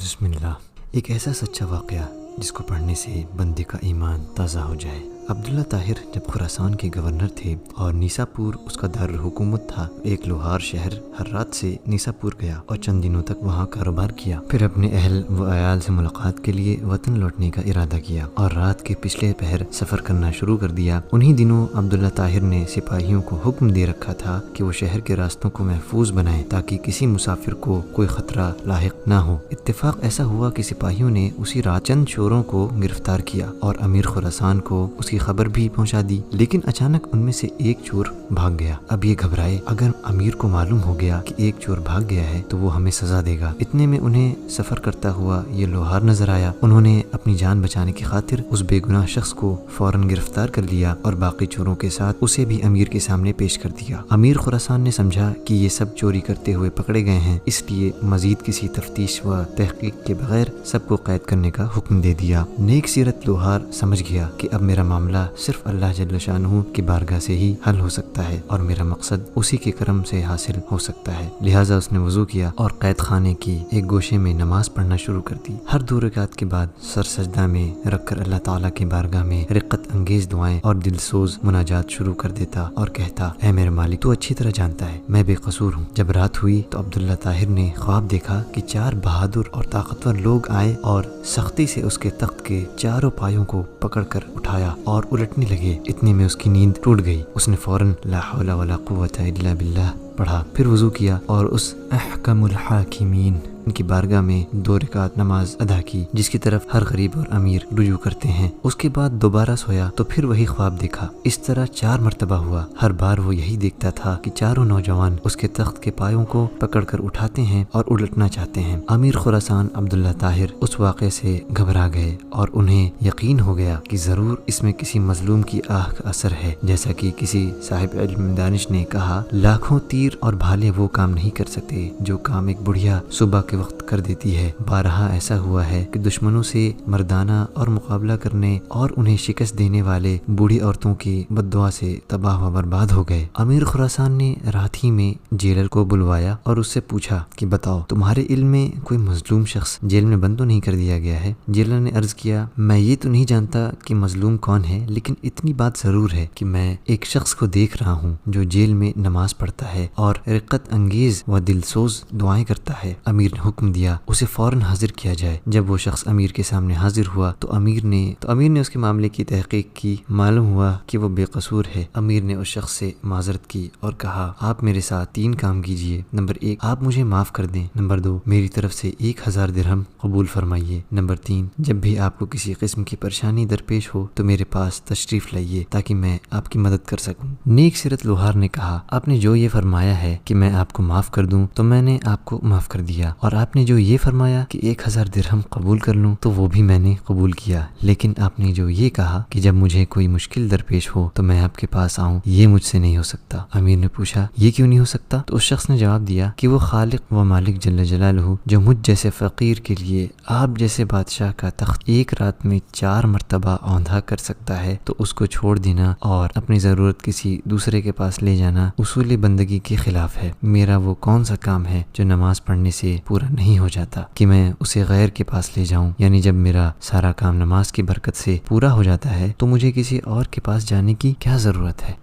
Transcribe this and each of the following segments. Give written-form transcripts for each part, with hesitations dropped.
بسم اللہ۔ ایک ایسا سچا واقعہ جس کو پڑھنے سے بندے کا ایمان تازہ ہو جائے۔ عبداللہ طاہر جب خراسان کے گورنر تھے اور نیساپور اس کا دارالحکومت تھا، ایک لوہار شہر ہر رات سے نیساپور گیا اور چند دنوں تک وہاں کاروبار کیا، پھر اپنے اہل و عیال سے ملاقات کے لیے وطن لوٹنے کا ارادہ کیا اور رات کے پچھلے پہر سفر کرنا شروع کر دیا۔ انہی دنوں عبداللہ طاہر نے سپاہیوں کو حکم دے رکھا تھا کہ وہ شہر کے راستوں کو محفوظ بنائیں تاکہ کسی مسافر کو کوئی خطرہ لاحق نہ ہو۔ اتفاق ایسا ہوا کہ سپاہیوں نے اسی رات چند چوروں کو گرفتار کیا اور امیر خراسان کو اس کی خبر بھی پہنچا دی، لیکن اچانک ان میں سے ایک چور بھاگ گیا۔ اب یہ گھبرائے، اگر امیر کو معلوم ہو گیا کہ ایک چور بھاگ گیا ہے تو وہ ہمیں سزا دے گا۔ اتنے میں انہیں سفر کرتا ہوا یہ لوہار نظر آیا۔ انہوں نے اپنی جان بچانے کی خاطر اس بے گناہ شخص کو فوراً گرفتار کر لیا اور باقی چوروں کے ساتھ اسے بھی امیر کے سامنے پیش کر دیا۔ امیر خراسان نے سمجھا کہ یہ سب چوری کرتے ہوئے پکڑے گئے ہیں، اس لیے مزید کسی تفتیش و تحقیق کے بغیر سب کو قید کرنے کا حکم دے دیا۔ نیک سیرت لوہار سمجھ گیا کہ اب میرا معاملہ صرف اللہ جل شانہ کی بارگاہ سے ہی حل ہو سکتا ہے اور میرا مقصد اسی کے کرم سے حاصل ہو سکتا ہے، لہٰذا اس نے وضو کیا اور قید خانے کی ایک گوشے میں نماز پڑھنا شروع کر دی۔ ہر 2 رکعت کے بعد سر سجدہ میں رکھ کر اللہ تعالیٰ کی بارگاہ میں رقت انگیز دعائیں اور دل سوز مناجات شروع کر دیتا اور کہتا، اے میرے مالک، تو اچھی طرح جانتا ہے میں بے قصور ہوں۔ جب رات ہوئی تو عبداللہ طاہر نے خواب دیکھا کہ 4 بہادر اور طاقتور لوگ آئے اور سختی سے اس کے تخت کے چاروں پایوں کو پکڑ کر اٹھایا اور الٹنے لگے۔ اتنے میں اس کی نیند ٹوٹ گئی۔ اس نے فوراً لا حول ولا قوة الا باللہ پڑھا، پھر وضو کیا اور اس احکم الحاکمین ان کی بارگاہ میں 2 رکعت نماز ادا کی جس کی طرف ہر غریب اور امیر رجوع کرتے ہیں۔ اس کے بعد دوبارہ سویا تو پھر وہی خواب دیکھا۔ اس طرح 4 مرتبہ ہوا۔ ہر بار وہ یہی دیکھتا تھا کہ چاروں نوجوان اس کے تخت کے پایوں کو پکڑ کر اٹھاتے ہیں اور الٹنا چاہتے ہیں۔ امیر خراسان عبداللہ طاہر اس واقعے سے گھبرا گئے اور انہیں یقین ہو گیا کہ ضرور اس میں کسی مظلوم کی آہ کا اثر ہے، جیسا کہ کسی صاحب علم دانش نے کہا، لاکھوں تیر اور بھالے وہ کام نہیں کر سکتے جو کام ایک بڑھیا صبح کے وقت کر دیتی ہے۔ بارہا ایسا ہوا ہے کہ دشمنوں سے مردانہ اور مقابلہ کرنے اور انہیں شکست دینے والے بوڑھی عورتوں کی بد دعا سے تباہ و برباد ہو گئے۔ امیر خراسان نے رات ہی میں جیلر کو بلوایا اور اس سے پوچھا کہ بتاؤ، تمہارے علم میں کوئی مظلوم شخص جیل میں بند تو نہیں کر دیا گیا ہے؟ جیلر نے عرض کیا، میں یہ تو نہیں جانتا کہ مظلوم کون ہے، لیکن اتنی بات ضرور ہے کہ میں ایک شخص کو دیکھ رہا ہوں جو جیل میں نماز پڑھتا ہے اور رقت انگیز و دل سوز دعائیں کرتا ہے۔ امیر نے حکم دیا اسے فوراً حاضر کیا جائے۔ جب وہ شخص امیر کے سامنے حاضر ہوا تو امیر نے اس کے معاملے کی تحقیق کی۔ معلوم ہوا کہ وہ بے قصور ہے۔ امیر نے اس شخص سے معذرت کی اور کہا، آپ میرے ساتھ 3 کام کیجئے۔ نمبر 1، آپ مجھے معاف کر دیں۔ نمبر 2، میری طرف سے 1000 درہم قبول فرمائیے۔ نمبر 3، جب بھی آپ کو کسی قسم کی پریشانی درپیش ہو تو میرے پاس تشریف لائیے تاکہ میں آپ کی مدد کر سکوں۔ نیک سیرت لوہار نے کہا، آپ نے جو یہ فرمایا ہے کہ میں آپ کو معاف کر دوں تو میں نے آپ کو معاف کر دیا، اور آپ نے جو یہ فرمایا کہ 1000 درہم قبول کر لوں تو وہ بھی میں نے قبول کیا، لیکن آپ نے جو یہ کہا کہ جب مجھے کوئی مشکل درپیش ہو تو میں آپ کے پاس آؤں، یہ مجھ سے نہیں ہو سکتا۔ امیر نے پوچھا، یہ کیوں نہیں ہو سکتا؟ تو اس شخص نے جواب دیا کہ وہ خالق و مالک جل جلالہ جو مجھ جیسے فقیر کے لیے آپ جیسے بادشاہ کا تخت ایک رات میں 4 مرتبہ اوندھا کر سکتا ہے تو اس کو چھوڑ دینا اور اپنی ضرورت کسی دوسرے کے پاس لے جانا اصول بندگی کے خلاف ہے۔ میرا وہ کون سا کام ہے جو نماز پڑھنے سے پورا نہیں ہو جاتا کہ میں اسے غیر کے پاس لے جاؤں؟ یعنی جب میرا سارا کام نماز کی برکت سے پورا ہو جاتا ہے تو مجھے کسی اور کے پاس جانے کی کیا ضرورت ہے؟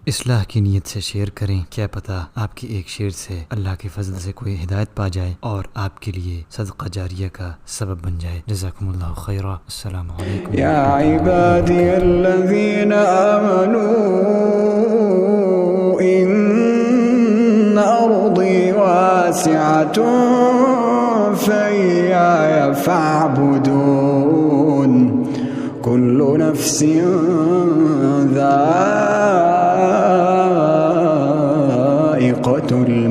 اصلاح کی نیت سے شیئر کریں، کیا پتہ آپ کی ایک شیئر سے اللہ کے فضل سے کوئی ہدایت پا جائے اور آپ کے لیے صدقہ جاریہ کا سبب بن جائے۔ جزاکم اللہ خیرا۔ السلام علیکم۔ یا عبادی الذین آمنوا ان ارضی واسعة فإیایا فاعبدون کل نفس ذائقة الموت